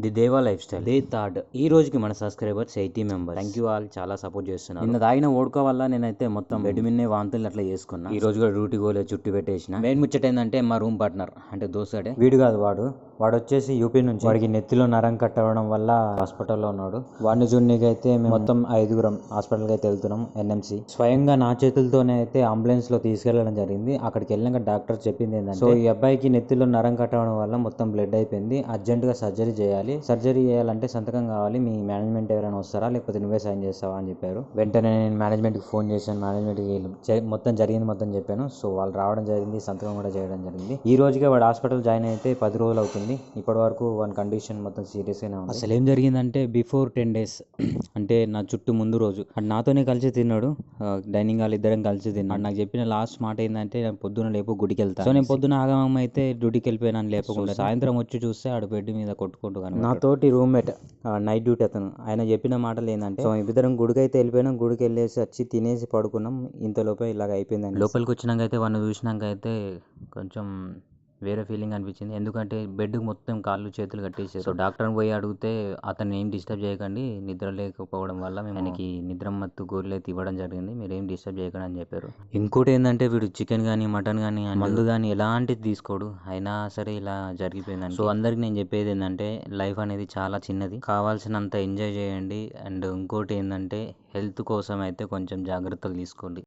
The దేవా life style day third. ఈ రోజుకి మన subscribers 80 members. Thank you all, చాలా సపోర్ట్ చేస్తున్నారు. నిన్న తాగిన ఓడుక వల్ల నేనైతే మొత్తం బెడ్ మిన్నే వాంతులు అట్లా చేసుకున్నా. ఈ రోజు కూడా డ్యూటీ పోలే, చుట్టు పెట్టేసిన. మెయిన్ ముచ్చట ఏంటంటే మా రూమ్ పార్ట్నర్ అంటే దోస్తుడే, వీడు కాదు వాడు వచ్చేసి యూపీ నుంచి. వాడికి నెత్తిలో నరం కట్టవడం వల్ల హాస్పిటల్లో ఉన్నాడు. వాడిని చూడనీకి అయితే మేము మొత్తం 5గురం హాస్పిటల్కి అయితే వెళ్తున్నాం. ఎన్ఎంసి స్వయంగా నా చేతులతోనే అయితే అంబులెన్స్ లో తీసుకెళ్లడం జరిగింది. అక్కడికి వెళ్ళినాక డాక్టర్ చెప్పింది ఏంటంటే, సో ఈ అబ్బాయికి నెత్తిలో నరం కట్టవడం వల్ల మొత్తం బ్లడ్ అయిపోయింది, అర్జెంట్ గా సర్జరీ చేయాలి. సర్జరీ చేయాలంటే సంతకం కావాలి, మీ మేనేజ్మెంట్ ఎవరైనా వస్తారా లేకపోతే నువ్వే సైన్ చేస్తావా అని చెప్పారు. వెంటనే నేను మేనేజ్మెంట్ కి ఫోన్ చేశాను. మేనేజ్మెంట్ మొత్తం జరిగింది మొత్తం చెప్పాను. సో వాళ్ళు రావడం జరిగింది, సంతకం కూడా చేయడం జరిగింది. ఈ రోజుకే వాడు హాస్పిటల్ జాయిన్ అయితే 10 రోజులు అవుతుంది. ఇప్పటి వరకు వాని కండిషన్ మొత్తం సీరియస్ గానే ఉంది. అసలు ఏం జరిగిందంటే బిఫోర్ 10 days అంటే నా చుట్టూ ముందు రోజు అది నాతోనే కలిసి తిన్నాడు. డైనింగ్ హాల్ ఇద్దరం కలిసి తిన్నాడు. నాకు చెప్పిన లాస్ట్ మాట ఏంటంటే, నేను పొద్దున లేపు గుడికి వెళ్తాను. సో నేను పొద్దున ఆగమం అయితే డ్యూటీకి వెళ్ళిపోయినాను లేపకుండా. సాయంత్రం వచ్చి చూస్తే ఆడు బెడ్ మీద కొట్టుకుంటూ కనబడ్డాడు. నాతోటి రూమ్మేట్ నైట్ డ్యూటీ అతను. ఆయన చెప్పిన మాటలు ఏంటంటే, సో ఇద్దరం గుడికి అయితే వెళ్ళిపోయినాం. గుడికి వెళ్ళేసి వచ్చి తినేసి పడుకున్నాం. ఇంతలోపే ఇలాగ అయిపోయిందని. లోపలికి వచ్చినాక అయితే వాడిని చూసినాక అయితే కొంచెం వేరే ఫీలింగ్ అనిపించింది. ఎందుకంటే బెడ్ మొత్తం కాళ్ళు చేతులు కట్టేసి. సో డాక్టర్ని పోయి అడిగితే అతను ఏం డిస్టర్బ్ చేయకండి, నిద్ర లేకపోవడం వల్ల మేము ఆయనకి నిద్ర మత్తు గోళీలు అయితే ఇవ్వడం జరిగింది, మీరు ఏం డిస్టర్బ్ చేయకండి అని చెప్పారు. ఇంకోటి ఏంటంటే, వీడు చికెన్ కానీ మటన్ కానీ మందు కానీ ఎలాంటిది తీసుకోడు, అయినా సరే ఇలా జరిగిపోయిందని. సో అందరికి నేను చెప్పేది ఏంటంటే, లైఫ్ అనేది చాలా చిన్నది, కావాల్సినంత ఎంజాయ్ చేయండి. అండ్ ఇంకోటి ఏంటంటే, హెల్త్ కోసం అయితే కొంచెం జాగ్రత్తలు తీసుకోండి.